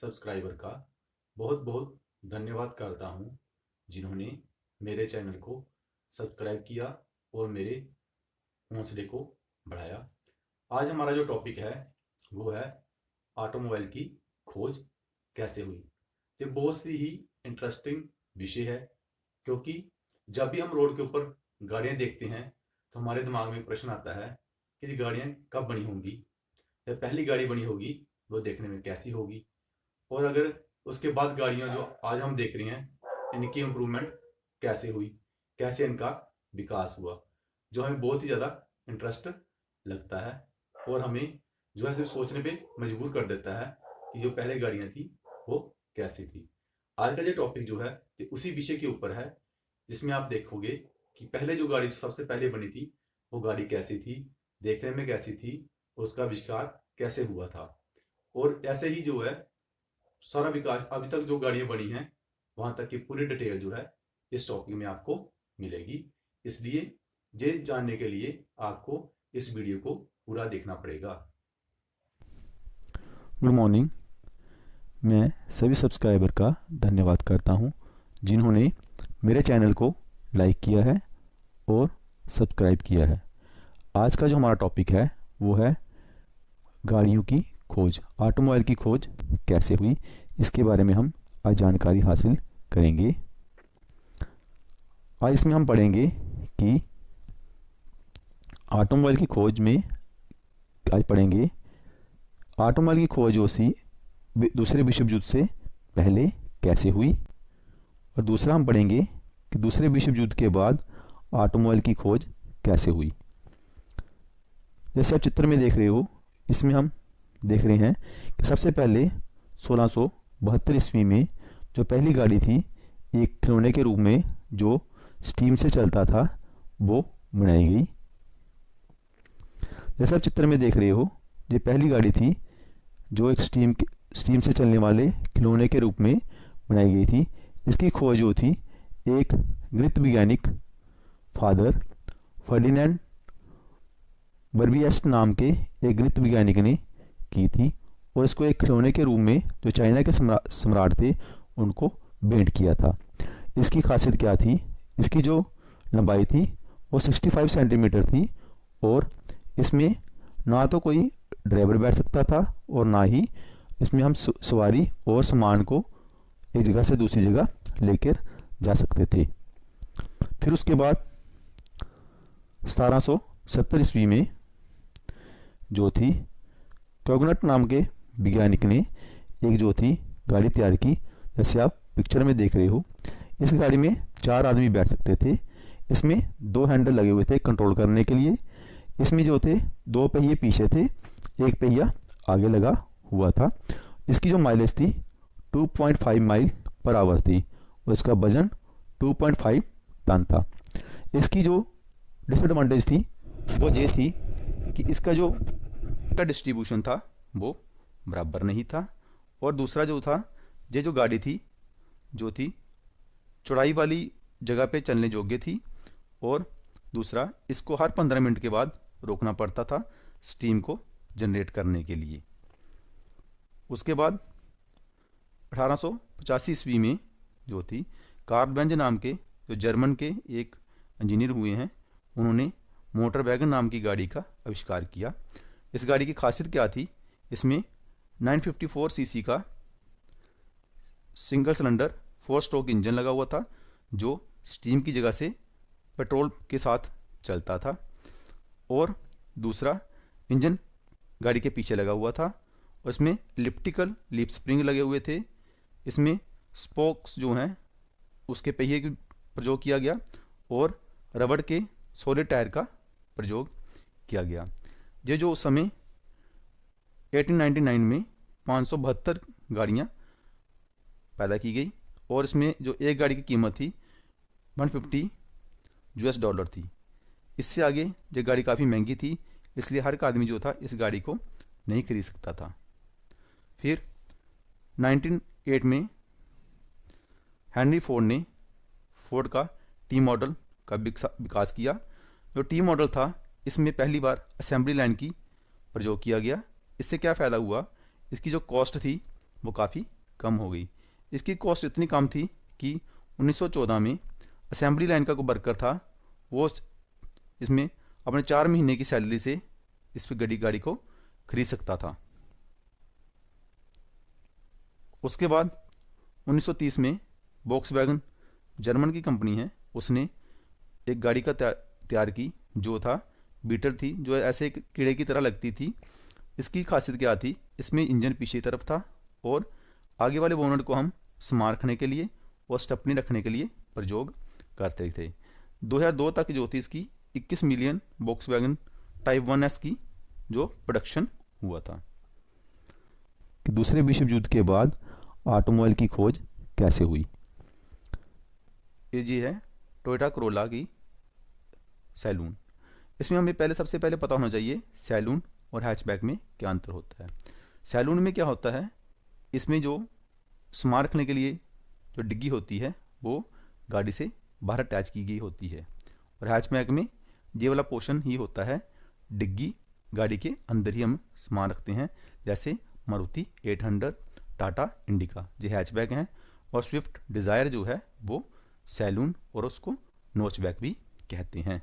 Subscriber का बहुत बहुत धन्यवाद करता हूँ जिन्होंने मेरे चैनल को सब्सक्राइब किया और मेरे हौसले को बढ़ाया। आज हमारा जो टॉपिक है वो है ऑटोमोबाइल की खोज कैसे हुई। ये बहुत सी ही इंटरेस्टिंग विषय है, क्योंकि जब भी हम रोड के ऊपर गाड़ियाँ देखते हैं तो हमारे दिमाग में एक प्रश्न आता है कि ये गाड़ियाँ कब बनी होंगी, या पहली गाड़ी बनी होगी वो देखने में कैसी होगी, और अगर उसके बाद गाड़ियाँ जो आज हम देख रहे हैं इनकी इम्प्रूवमेंट कैसे हुई, कैसे इनका विकास हुआ, जो हमें बहुत ही ज़्यादा इंटरेस्ट लगता है और हमें जो है सिर्फ सोचने पे मजबूर कर देता है कि जो पहले गाड़ियाँ थी वो कैसी थी। आज का ये टॉपिक जो है ये उसी विषय के ऊपर है, जिसमें आप देखोगे कि पहले जो गाड़ी सबसे पहले बनी थी वो गाड़ी कैसी थी, देखने में कैसी थी, और उसका आविष्कार कैसे हुआ था। और ऐसे ही जो है सारा विकास अभी तक जो गाड़ियां बनी हैं वहां तक की पूरी डिटेल जो है इस टॉपिक में आपको मिलेगी। इसलिए ये जानने के लिए आपको इस वीडियो को पूरा देखना पड़ेगा। Good morning. मैं सभी सब्सक्राइबर का धन्यवाद करता हूं जिन्होंने मेरे चैनल को लाइक किया है और सब्सक्राइब किया है। आज का जो हमारा टॉपिक है वो है गाड़ियों की खोज, ऑटोमोबाइल की खोज कैसे हुई, इसके बारे में हम आज जानकारी हासिल करेंगे। आज इसमें हम पढ़ेंगे कि ऑटोमोबाइल की खोज में आज पढ़ेंगे ऑटोमोबाइल की खोज दूसरे विश्व युद्ध से पहले कैसे हुई, और दूसरा हम पढ़ेंगे कि दूसरे विश्व युद्ध के बाद ऑटोमोबाइल की खोज कैसे हुई। जैसे आप चित्र में देख रहे हो, इसमें हम देख रहे हैं कि सबसे पहले 1672 ईस्वी में जो पहली गाड़ी थी एक खिलौने के रूप में जो स्टीम से चलता था वो बनाई गई। जैसे आप चित्र में देख रहे हो, ये पहली गाड़ी थी जो एक स्टीम से चलने वाले खिलौने के रूप में बनाई गई थी। इसकी खोज जो थी एक गणित वैज्ञानिक फादर फर्डिनेंड बर्बियस्ट नाम के एक गणित वैज्ञानिक ने की थी, और इसको एक खिलौने के रूप में जो चाइना के सम्राट थे उनको भेंट किया था। इसकी खासियत क्या थी, इसकी जो लंबाई थी वो 65 सेंटीमीटर थी, और इसमें ना तो कोई ड्राइवर बैठ सकता था और ना ही इसमें हम सवारी और सामान को एक जगह से दूसरी जगह लेकर जा सकते थे। फिर उसके बाद 1770 ईस्वी में जो थी कोगनट नाम के वैज्ञानिक ने एक जो थी गाड़ी तैयार की। जैसे आप पिक्चर में देख रहे हो, इस गाड़ी में 4 आदमी बैठ सकते थे। इसमें 2 हैंडल लगे हुए थे कंट्रोल करने के लिए। इसमें जो थे 2 पहिए पीछे थे, एक पहिया आगे लगा हुआ था। इसकी जो माइलेज थी 2.5 माइल पर आवर थी, और इसका वजन 2.5 टन था। इसकी जो डिसएडवांटेज थी वो ये थी कि इसका जो का डिस्ट्रीब्यूशन था वो बराबर नहीं था, और दूसरा जो था ये जो गाड़ी थी जो थी चौड़ाई वाली जगह पे चलने योग्य थी, और दूसरा इसको हर 15 मिनट के बाद रोकना पड़ता था स्टीम को जनरेट करने के लिए। उसके बाद 1885 ईस्वी में जो थी कार्ल बेंज नाम के जो जर्मन के एक इंजीनियर हुए हैं, उन्होंने मोटर वैगन नाम की गाड़ी का आविष्कार किया। इस गाड़ी की खासियत क्या थी, इसमें 954 सीसी का सिंगल सिलेंडर 4 स्ट्रोक इंजन लगा हुआ था जो स्टीम की जगह से पेट्रोल के साथ चलता था, और दूसरा इंजन गाड़ी के पीछे लगा हुआ था, और इसमें इलिप्टिकल लीप स्प्रिंग लगे हुए थे। इसमें स्पोक्स जो हैं उसके पहिए का प्रयोग किया गया, और रबड़ के सॉलिड टायर का प्रयोग किया गया। ये जो उस समय 1899 में 572 गाड़ियाँ पैदा की गई, और इसमें जो एक गाड़ी की कीमत थी $150 थी। इससे आगे ये गाड़ी काफ़ी महंगी थी, इसलिए हर एक आदमी जो था इस गाड़ी को नहीं खरीद सकता था। फिर 1908 में हेनरी फोर्ड ने फोर्ड का टी मॉडल का विकास किया। जो टी मॉडल था इसमें पहली बार असेंबली लाइन की प्रयोग किया गया। इससे क्या फ़ायदा हुआ, इसकी जो कॉस्ट थी वो काफ़ी कम हो गई। इसकी कॉस्ट इतनी कम थी कि 1914 में असेंबली लाइन का कोई वर्कर था, वो इसमें अपने 4 महीने की सैलरी से इस गाड़ी को खरीद सकता था। उसके बाद 1930 में वॉक्सवैगन, जर्मन की कंपनी है, उसने एक गाड़ी का तैयार की जो था बीटर थी, जो ऐसे एक कीड़े की तरह लगती थी। इसकी खासियत क्या थी, इसमें इंजन पीछे की तरफ था और आगे वाले बोनट को हम सामान रखने के लिए और स्टेपनी रखने के लिए प्रयोग करते थे। 2002 तक जो थी इसकी 21 मिलियन वॉक्सवैगन टाइप 1S की जो प्रोडक्शन हुआ था। कि दूसरे विश्व युद्ध के बाद ऑटोमोबाइल की खोज कैसे हुई। ये है टोयोटा करोला की सैलून। इसमें हमें सबसे पहले पता होना चाहिए सैलून और हैचबैक में क्या अंतर होता है। सैलून में क्या होता है, इसमें जो सामान रखने के लिए जो डिग्गी होती है वो गाड़ी से बाहर अटैच की गई होती है, और हैचबैक में ये वाला पोर्शन ही होता है, डिग्गी गाड़ी के अंदर ही हम सामान रखते हैं। जैसे मारुति 800, टाटा इंडिका जो हैचबैक हैं, और स्विफ्ट डिज़ायर जो है वो सैलून और उसको नोचबैक भी कहते हैं।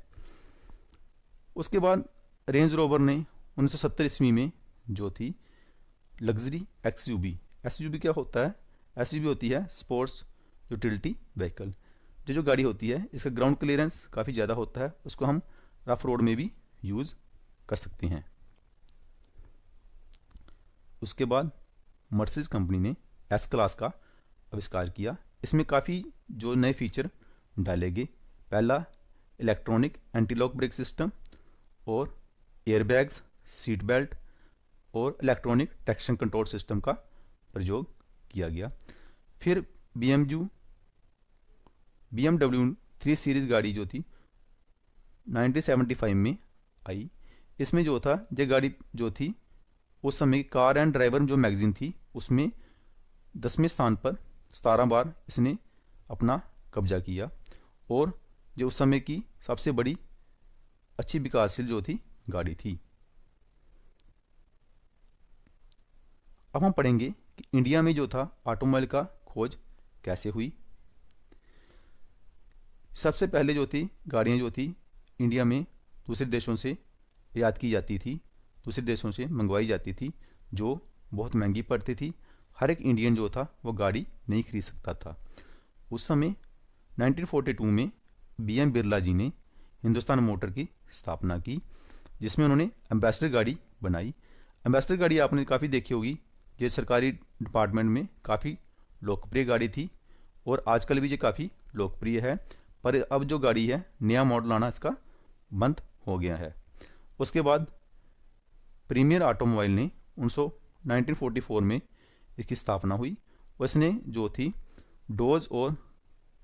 उसके बाद रेंज रोवर ने 1970 ईस्वी में जो थी लग्जरी एक्सयूवी। एक्सयूवी क्या होता है, एक्सयूवी होती है स्पोर्ट्स यूटिलिटी व्हीकल। जो गाड़ी होती है इसका ग्राउंड क्लियरेंस काफ़ी ज़्यादा होता है, उसको हम रफ रोड में भी यूज़ कर सकते हैं। उसके बाद मर्सिडीज कंपनी ने एस क्लास का आविष्कार किया। इसमें काफ़ी जो नए फीचर डाले गए। पहला electronic anti lock brake system और एयरबैग्स, सीट बेल्ट और इलेक्ट्रॉनिक ट्रैक्शन कंट्रोल सिस्टम का प्रयोग किया गया। फिर BMW 3 सीरीज गाड़ी जो थी 1975 में आई। इसमें जो था ये गाड़ी जो थी उस समय कार एंड ड्राइवर जो मैगजीन थी उसमें 10वें स्थान पर 17 बार इसने अपना कब्जा किया, और जो उस समय की सबसे बड़ी अच्छी विकासशील जो थी गाड़ी थी। अब हम पढ़ेंगे कि इंडिया में जो था ऑटोमोबाइल का खोज कैसे हुई। सबसे पहले जो थी गाड़ियाँ जो थी इंडिया में दूसरे देशों से आयात की जाती थी, दूसरे देशों से मंगवाई जाती थी, जो बहुत महंगी पड़ती थी। हर एक इंडियन जो था वो गाड़ी नहीं खरीद सकता था। उस समय 1942 में BM बिरला जी ने हिंदुस्तान मोटर की स्थापना की, जिसमें उन्होंने एम्बेसडर गाड़ी बनाई। एम्बेसडर गाड़ी आपने काफ़ी देखी होगी, ये सरकारी डिपार्टमेंट में काफ़ी लोकप्रिय गाड़ी थी और आजकल भी ये काफ़ी लोकप्रिय है। पर अब जो गाड़ी है नया मॉडल आना इसका बंद हो गया है। उसके बाद प्रीमियर ऑटोमोबाइल ने 1944 में इसकी स्थापना हुई। उसने जो थी डोज और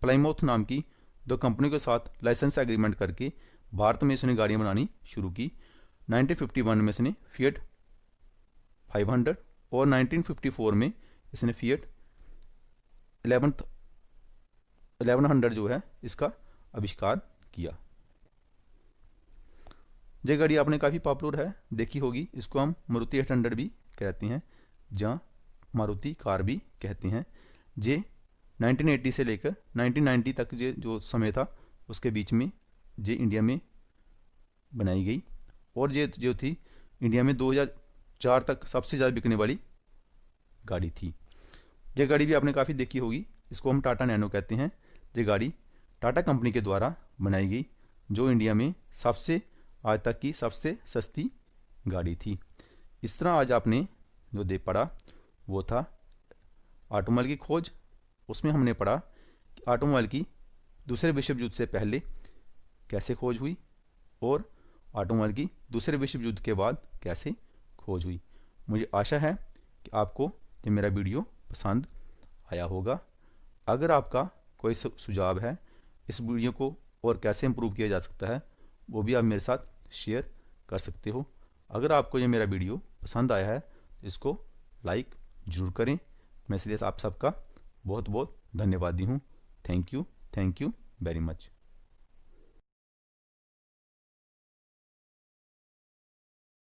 प्लाईमाउथ नाम की दो कंपनियों के साथ लाइसेंस एग्रीमेंट करके भारत में इसने गाड़ियाँ बनानी शुरू की। 1951 में इसने फिएट 500 और 1954 में इसने फिएट 1100 जो है इसका आविष्कार किया। ये गाड़ी आपने काफ़ी पॉपुलर है देखी होगी, इसको हम मारुति 800 भी कहते हैं, जहाँ मारुति कार भी कहते हैं। ये 1980 से लेकर 1990 तक ये जो समय था उसके बीच में ये इंडिया में बनाई गई, और ये जो थी इंडिया में 2004 तक सबसे ज़्यादा बिकने वाली गाड़ी थी। ये गाड़ी भी आपने काफ़ी देखी होगी, इसको हम टाटा नैनो कहते हैं। ये गाड़ी टाटा कंपनी के द्वारा बनाई गई, जो इंडिया में सबसे आज तक की सबसे सस्ती गाड़ी थी। इस तरह आज आपने जो पढ़ा वो था ऑटोमोबाइल की खोज। उसमें हमने पढ़ा कि ऑटोमोबाइल की दूसरे विश्व युद्ध से पहले कैसे खोज हुई और ऑटोमोबाइल की दूसरे विश्व युद्ध के बाद कैसे खोज हुई। मुझे आशा है कि आपको ये मेरा वीडियो पसंद आया होगा। अगर आपका कोई सुझाव है इस वीडियो को और कैसे इम्प्रूव किया जा सकता है, वो भी आप मेरे साथ शेयर कर सकते हो। अगर आपको ये मेरा वीडियो पसंद आया है तो इसको लाइक ज़रूर करें। मैं इसलिए आप सबका बहुत बहुत धन्यवादी हूँ। Thank you very much.